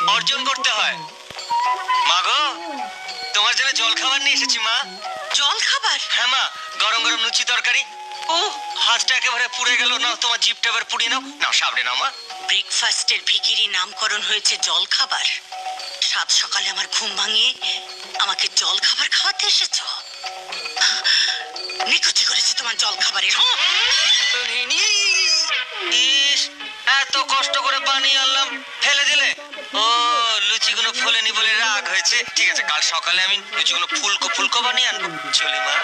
অর্জন করতে হয়। মা গো, তোমার জন্য জল খাবার নিয়ে এসেছি মা। জল খাবার? হ্যাঁ মা, গরম গরম লুচি তরকারি। ও হাতটা একেবারে পুড়ে গেল। নাও তোমার জিভটা এবার পুড়িয়ে নাও। নাও সামনে নাও মা। ব্রেকফাস্টের ভিখিরি নামকরণ হয়েছে জল খাবার। সাত সকালে আমার ঘুম ভাঙিয়ে আমাকে জল খাবার খাওয়াতে এসেছো। নিকুচি করেছে তোমার জল খাবারের। ইস, এত কষ্ট করে বানিয়ে আনলাম, ফেলে দিলে? ও লুচিগুলো ফোলেনি বলে রাগ হয়েছে। ঠিক আছে, কাল সকালে আমি লুচিগুলো ফুলকো ফুলকো বানিয়ে আনবো। চলি মা।